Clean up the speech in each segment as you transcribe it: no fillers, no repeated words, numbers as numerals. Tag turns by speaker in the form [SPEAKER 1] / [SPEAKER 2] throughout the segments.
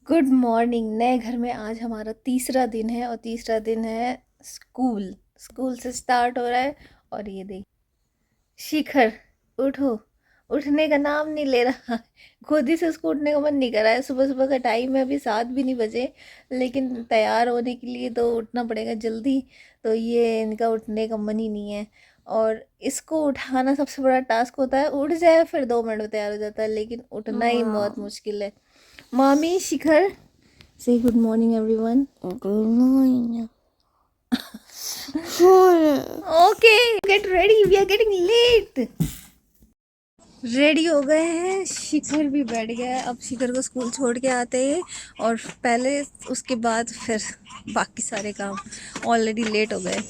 [SPEAKER 1] Good morning. नए घर में आज हमारा तीसरा दिन है और तीसरा दिन है स्कूल। स्कूल से स्टार्ट हो रहा है और ये देख शिखर, उठो। उठने का नाम नहीं ले रहा। खुद ही से उसको उठने का मन नहीं कर रहा है। सुबह सुबह का टाइम है, अभी 7 भी नहीं बजे, लेकिन तैयार होने के लिए तो उठना पड़ेगा जल्दी। तो ये इनका उठने का मन ही नहीं है और इसको उठाना सबसे बड़ा टास्क होता है। उठ जाए फिर 2 मिनट में तैयार हो जाता है, लेकिन उठना ही बहुत मुश्किल है। Mommy, Shikhar, say good morning everyone.
[SPEAKER 2] Good morning.
[SPEAKER 1] Okay, get ready, we are getting late. Ready हो गए हैं, शिखर भी बैठ गया है। अब शिखर को स्कूल छोड़ के आते हैं और पहले उसके बाद फिर बाकी सारे काम। ऑलरेडी लेट हो गए।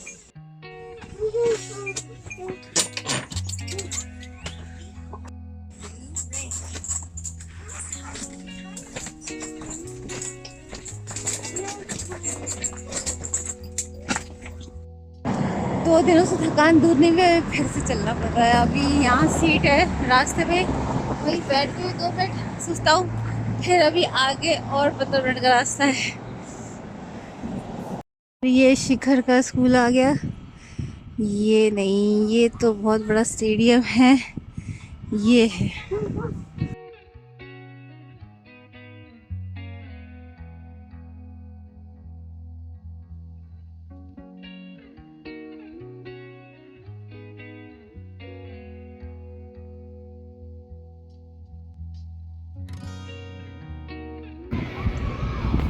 [SPEAKER 1] 2 दिनों से थकान दूर नहीं हुई, फिर से चलना पड़ रहा है। अभी यहाँ सीट है रास्ते में, वही बैठ के 2 मिनट सुस्ता हूँ, फिर अभी आगे और 15 मिनट का रास्ता है। ये शिखर का स्कूल आ गया। ये नहीं, ये तो बहुत बड़ा स्टेडियम है। ये है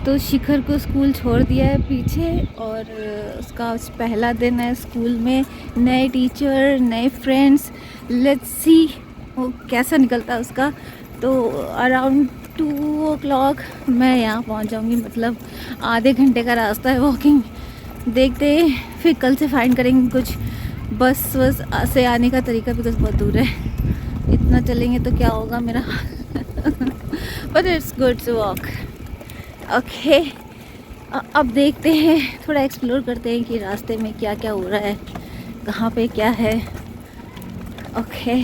[SPEAKER 1] तो शिखर को स्कूल छोड़ दिया है पीछे और उसका पहला दिन है स्कूल में। नए टीचर, नए फ्रेंड्स, लेट्स सी वो कैसा निकलता है उसका। तो अराउंड 2 o'clock मैं यहाँ पहुँच जाऊँगी, मतलब आधे घंटे का रास्ता है वॉकिंग। देखते हैं, फिर कल से फाइंड करेंगे कुछ बस से आने का तरीका, बिकॉज बहुत दूर है। इतना चलेंगे तो क्या होगा मेरा but it's good to walk. Okay, अब देखते हैं, थोड़ा एक्सप्लोर करते हैं कि रास्ते में क्या क्या हो रहा है, कहाँ पे क्या है। ओके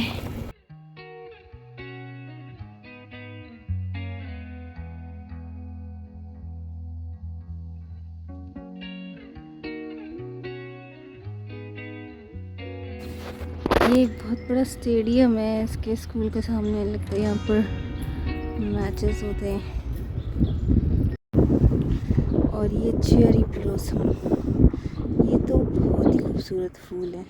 [SPEAKER 1] ये एक बहुत बड़ा स्टेडियम है, इसके स्कूल के सामने लगता है यहाँ पर मैचेस होते हैं। और ये चेरी ब्लॉसम, ये तो बहुत ही खूबसूरत फूल है।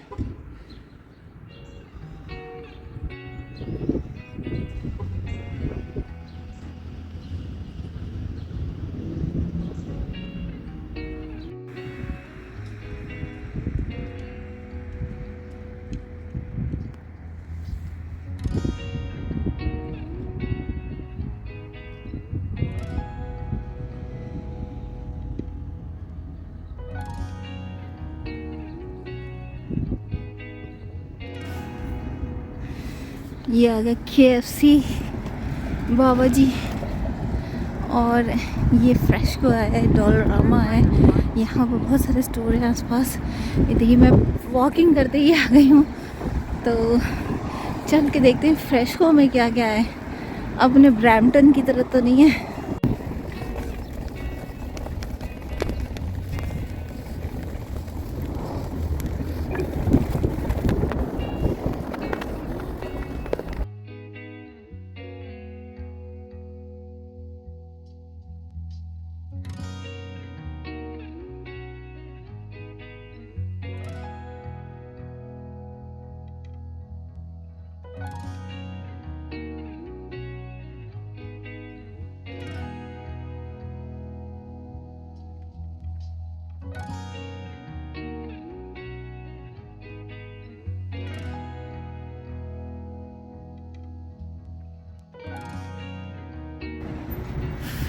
[SPEAKER 1] ये आ गया KFC बाबा जी, और ये फ्रेशको है, डोलरामा है। यहाँ पर बहुत सारे स्टोर हैं आसपास। ये देखिए, मैं वॉकिंग करते ही आ गई हूँ, तो चल के देखते हैं फ्रेशको में क्या क्या है। अपने ब्रैम्पटन की तरह तो नहीं है।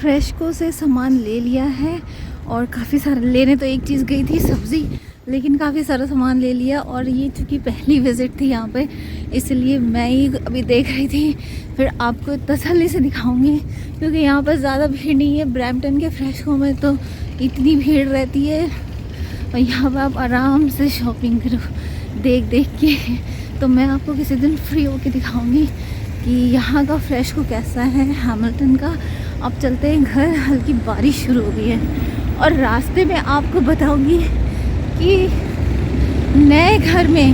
[SPEAKER 1] फ्रेशको से सामान ले लिया है और काफ़ी सारा, लेने तो एक चीज़ गई थी सब्ज़ी, लेकिन काफ़ी सारा सामान ले लिया। और ये चूँकि पहली विज़िट थी यहाँ पे, इसलिए मैं ही अभी देख रही थी, फिर आपको तसल्ली से दिखाऊंगी, क्योंकि यहाँ पर ज़्यादा भीड़ नहीं है। ब्रैम्पटन के फ्रेशको में तो इतनी भीड़ रहती है और यहाँ पर आप आराम से शॉपिंग करो देख देख के। तो मैं आपको किसी दिन फ्री होके दिखाऊंगी कि यहाँ का फ्रेशको कैसा है, हैमिल्टन का। अब चलते हैं घर, हल्की बारिश शुरू हो गई है। और रास्ते में आपको बताऊंगी कि नए घर में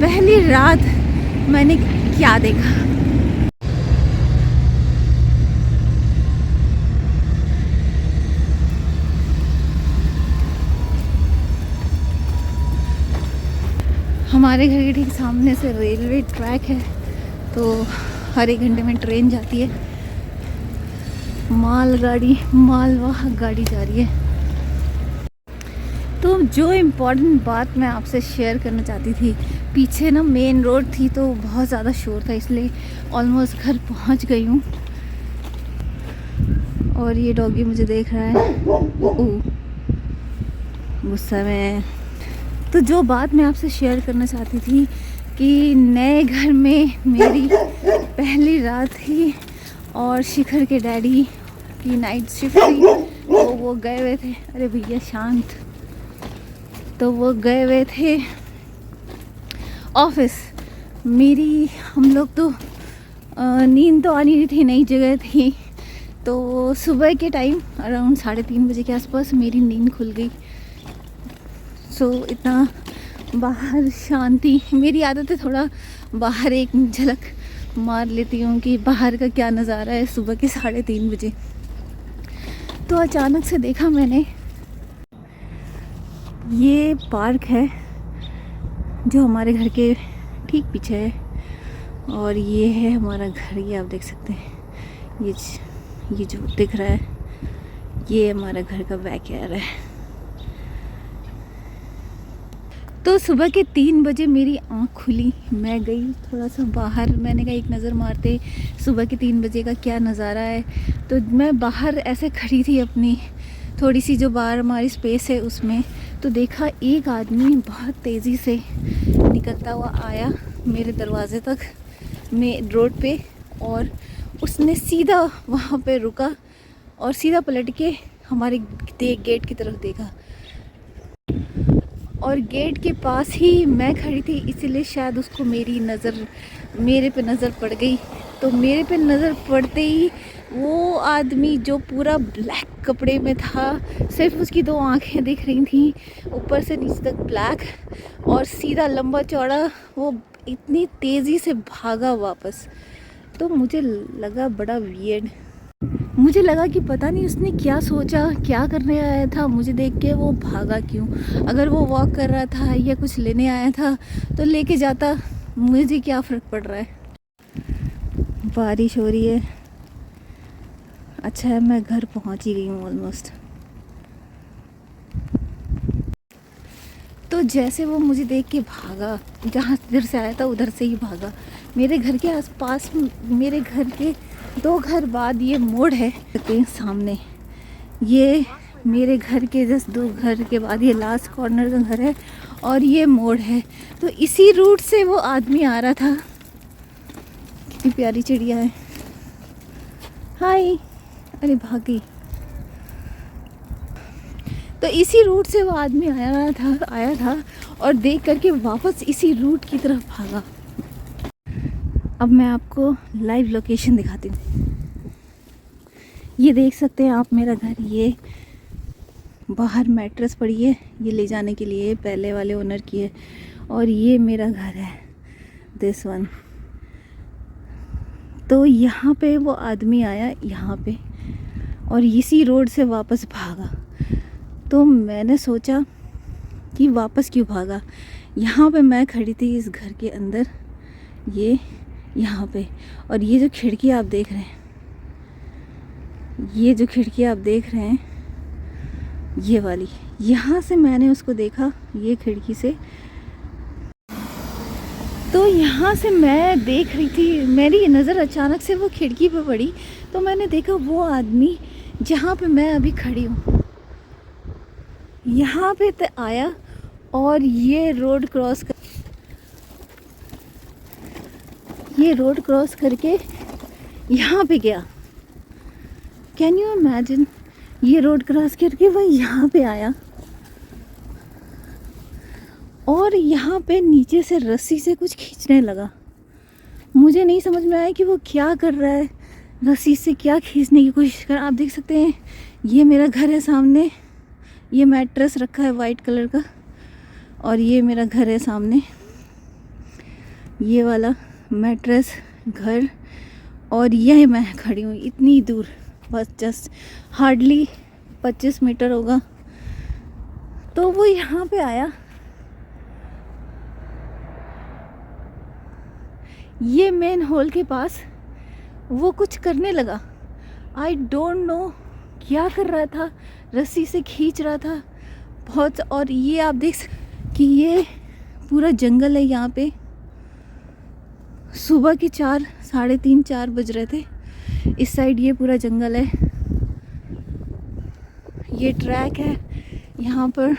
[SPEAKER 1] पहली रात मैंने क्या देखा। हमारे घर के ठीक सामने से रेलवे ट्रैक है, तो हर 1 घंटे में ट्रेन जाती है। मालगाड़ी, मालवाहक गाड़ी जा रही है। तो जो इम्पोर्टेंट बात मैं आपसे शेयर करना चाहती थी, पीछे ना मेन रोड थी तो बहुत ज़्यादा शोर था, इसलिए ऑलमोस्ट घर पहुंच गई हूँ। और ये डॉगी मुझे देख रहा है, गुस्सा में है। तो जो बात मैं आपसे शेयर करना चाहती थी कि नए घर में मेरी पहली रात थी और शिखर के डैडी की नाइट शिफ्ट थी, तो वो गए हुए थे। अरे भैया शांत। तो वो गए हुए थे ऑफिस। हम लोग तो नींद तो आनी नहीं थी, नई जगह थी, तो सुबह के टाइम अराउंड 3:30 बजे के आसपास मेरी नींद खुल गई। सो इतना बाहर शांति, मेरी आदत है थोड़ा बाहर एक झलक मार लेती हूँ कि बाहर का क्या नज़ारा है सुबह के 3:30 बजे। तो अचानक से देखा मैंने, ये पार्क है जो हमारे घर के ठीक पीछे है, और ये है हमारा घर। ये आप देख सकते हैं, ये जो दिख रहा है ये हमारा घर का बैकयार्ड है। तो सुबह के 3 बजे मेरी आँख खुली, मैं गई थोड़ा सा बाहर, मैंने कहा एक नज़र मारते सुबह के 3 बजे का क्या नज़ारा है। तो मैं बाहर ऐसे खड़ी थी अपनी थोड़ी सी जो बाहर हमारी स्पेस है उसमें, तो देखा एक आदमी बहुत तेज़ी से निकलता हुआ आया मेरे दरवाजे तक, मैं रोड पे, और उसने सीधा वहाँ पे रुका और सीधा पलट के हमारे गेट की तरफ देखा। और गेट के पास ही मैं खड़ी थी, इसीलिए शायद उसको मेरे पे नज़र पड़ गई। तो मेरे पे नज़र पड़ते ही वो आदमी जो पूरा ब्लैक कपड़े में था, सिर्फ उसकी 2 आंखें दिख रही थी, ऊपर से नीचे तक ब्लैक, और सीधा लंबा चौड़ा वो इतनी तेज़ी से भागा वापस। तो मुझे लगा बड़ा वियर्ड। मुझे लगा कि पता नहीं उसने क्या सोचा, क्या करने आया था, मुझे देख के वो भागा क्यों। अगर वो वॉक कर रहा था या कुछ लेने आया था तो लेके जाता, मुझे क्या फ़र्क पड़ रहा है। बारिश हो रही है। अच्छा है मैं घर पहुंच ही गई हूँ ऑलमोस्ट। तो जैसे वो मुझे देख के भागा, जहाँ इधर से आया था उधर से ही भागा। मेरे घर के आसपास, मेरे घर के 2 घर बाद ये मोड़ है सामने, ये मेरे घर के जस्ट 2 घर के बाद ये लास्ट कॉर्नर का घर है, और ये मोड़ है। तो इसी रूट से वो आदमी आ रहा था। कितनी प्यारी चिड़िया है। हाय, अरे भाग गई। तो इसी रूट से वो आदमी आया था और देख करके वापस इसी रूट की तरफ भागा। अब मैं आपको लाइव लोकेशन दिखाती हूँ। ये देख सकते हैं आप मेरा घर, ये बाहर मैट्रेस पड़ी है, ये ले जाने के लिए पहले वाले ओनर की है, और ये मेरा घर है, दिस वन। तो यहाँ पे वो आदमी आया यहाँ पे, और इसी रोड से वापस भागा। तो मैंने सोचा कि वापस क्यों भागा। यहाँ पे मैं खड़ी थी इस घर के अंदर, ये यहाँ पे, और ये जो खिड़की आप देख रहे हैं, ये जो खिड़की आप देख रहे हैं, ये वाली, यहाँ से मैंने उसको देखा, ये खिड़की से। तो यहाँ से मैं देख रही थी, मेरी नज़र अचानक से वो खिड़की पे पड़ी, तो मैंने देखा वो आदमी जहाँ पे मैं अभी खड़ी हूँ, यहाँ पे आया और ये रोड क्रॉस करके यहाँ पे गया। कैन यू इमेजिन, ये रोड क्रॉस करके वह यहाँ पे आया, और यहाँ पे नीचे से रस्सी से कुछ खींचने लगा। मुझे नहीं समझ में आया कि वो क्या कर रहा है, रस्सी से क्या खींचने की कोशिश कर। आप देख सकते हैं ये मेरा घर है सामने, ये मैट्रेस रखा है वाइट कलर का, और ये मेरा घर है सामने, ये वाला मैट्रेस घर, और यह मैं खड़ी हूँ इतनी दूर, बस जस्ट हार्डली 25 मीटर होगा। तो वो यहाँ पे आया, ये मेन हॉल के पास वो कुछ करने लगा। आई डोंट नो क्या कर रहा था, रस्सी से खींच रहा था बहुत। और ये आप देख सकते कि ये पूरा जंगल है यहाँ पे। सुबह के 4, 3:30, 4 बज रहे थे। इस साइड ये पूरा जंगल है, ये ट्रैक है यहाँ पर।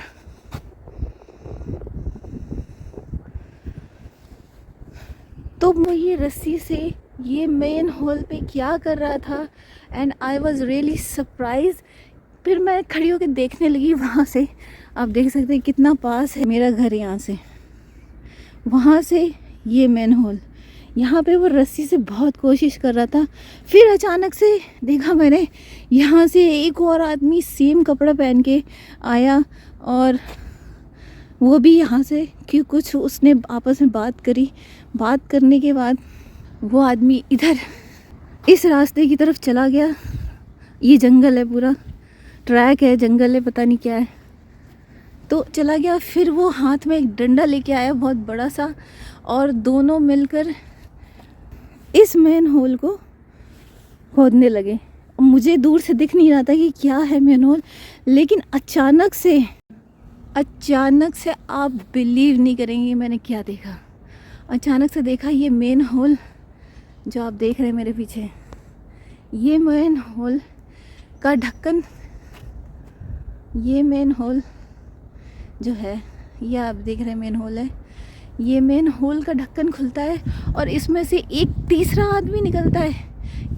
[SPEAKER 1] तो मैं ये रस्सी से ये मेन हॉल पे क्या कर रहा था, and I was really surprise. फिर मैं खड़ी होकर देखने लगी वहाँ से। आप देख सकते हैं कितना पास है मेरा घर यहाँ से, वहाँ से ये मेन हॉल। यहाँ पे वो रस्सी से बहुत कोशिश कर रहा था। फिर अचानक से देखा मैंने यहाँ से एक और आदमी सेम कपड़ा पहन के आया, और वो भी यहाँ से कि कुछ उसने आपस में बात करी। बात करने के बाद वो आदमी इधर इस रास्ते की तरफ चला गया। ये जंगल है, पूरा ट्रैक है, जंगल है, पता नहीं क्या है, तो चला गया। फिर वो हाथ में एक डंडा लेके आया बहुत बड़ा सा, और दोनों मिलकर इस मेन होल को खोदने लगे। मुझे दूर से दिख नहीं रहा था कि क्या है मेन होल, लेकिन अचानक से आप बिलीव नहीं करेंगे मैंने क्या देखा। अचानक से देखा ये मेन होल जो आप देख रहे हैं मेरे पीछे, ये मेन होल का ढक्कन, ये मेन होल जो है, ये आप देख रहे हैं मेन होल है। ये मेन होल का ढक्कन खुलता है और इसमें से एक तीसरा आदमी निकलता है।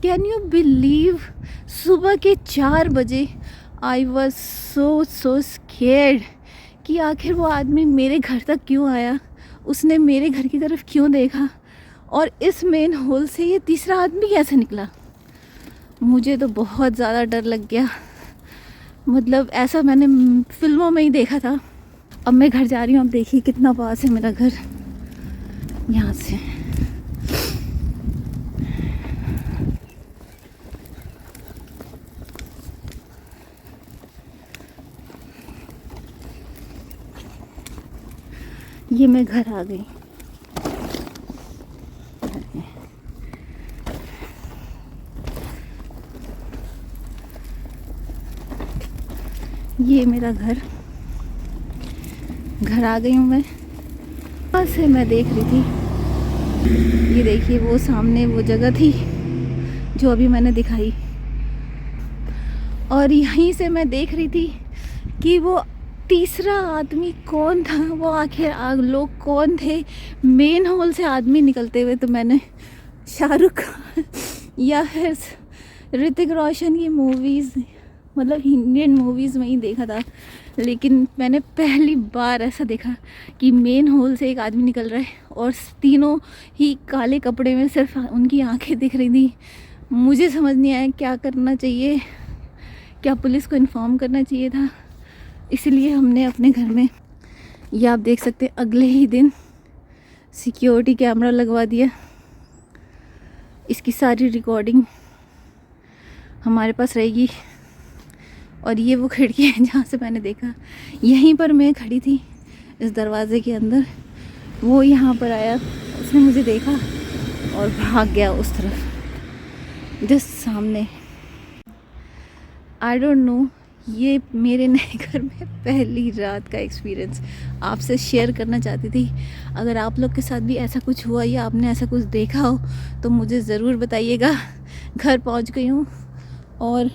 [SPEAKER 1] Can you believe? सुबह के 4 बजे। आई वॉज सो स्केर्ड कि आखिर वो आदमी मेरे घर तक क्यों आया, उसने मेरे घर की तरफ क्यों देखा, और इस मेन होल से ये तीसरा आदमी कैसे निकला। मुझे तो बहुत ज़्यादा डर लग गया। मतलब ऐसा मैंने फिल्मों में ही देखा था। अब मैं घर जा रही हूँ। अब देखिए कितना पास है मेरा घर यहाँ से। ये मैं घर आ गई। ये मेरा घर आ गई हूँ मैं। वहाँ से मैं देख रही थी, ये देखिए वो सामने वो जगह थी जो अभी मैंने दिखाई, और यहीं से मैं देख रही थी कि वो तीसरा आदमी कौन था, वो आखिर लोग कौन थे। मेन हॉल से आदमी निकलते हुए तो मैंने शाहरुख खान या फिर ऋतिक रोशन की मूवीज़, मतलब इंडियन मूवीज़ में ही देखा था, लेकिन मैंने पहली बार ऐसा देखा कि मेन हॉल से एक आदमी निकल रहा है और तीनों ही काले कपड़े में, सिर्फ उनकी आंखें दिख रही थी। मुझे समझ नहीं आया क्या करना चाहिए, क्या पुलिस को इन्फॉर्म करना चाहिए था। इसलिए हमने अपने घर में, ये आप देख सकते हैं, अगले ही दिन सिक्योरिटी कैमरा लगवा दिया। इसकी सारी रिकॉर्डिंग हमारे पास रहेगी। और ये वो खिड़की है जहाँ से मैंने देखा, यहीं पर मैं खड़ी थी इस दरवाजे के अंदर। वो यहाँ पर आया, उसने मुझे देखा और भाग गया उस तरफ जस्ट सामने। आई डोंट नो, ये मेरे नए घर में पहली रात का एक्सपीरियंस आपसे शेयर करना चाहती थी। अगर आप लोग के साथ भी ऐसा कुछ हुआ या आपने ऐसा कुछ देखा हो तो मुझे ज़रूर बताइएगा। घर पहुंच गई हूँ और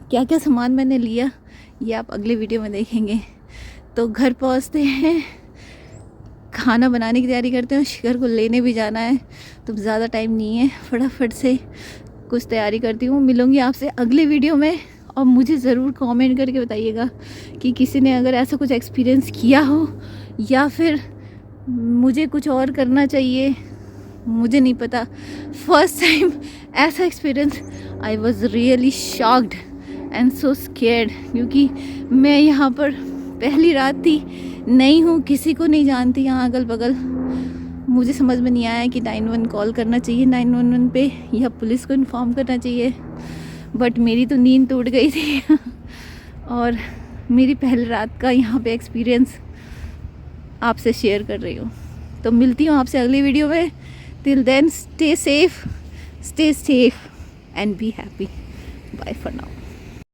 [SPEAKER 1] क्या क्या सामान मैंने लिया ये आप अगले वीडियो में देखेंगे। तो घर पहुंचते हैं, खाना बनाने की तैयारी करते हैं। शिखर को लेने भी जाना है तो ज़्यादा टाइम नहीं है, फटाफट से कुछ तैयारी करती हूँ। मिलूँगी आपसे अगले वीडियो में, और मुझे ज़रूर कमेंट करके बताइएगा कि किसी ने अगर ऐसा कुछ एक्सपीरियंस किया हो या फिर मुझे कुछ और करना चाहिए, मुझे नहीं पता। फर्स्ट टाइम ऐसा experience I was really shocked and so scared, क्योंकि मैं यहाँ पर पहली रात थी, नई हूँ, किसी को नहीं जानती यहाँ अगल बगल। मुझे समझ में नहीं आया कि 911 कॉल करना चाहिए 911 पे या पुलिस को इन्फॉर्म करना चाहिए, बट मेरी तो नींद टूट गई थी और मेरी पहली रात का यहाँ पे एक्सपीरियंस आपसे शेयर कर रही हूँ। तो मिलती हूँ आपसे अगली वीडियो में। Till then stay safe and be happy. Bye for now.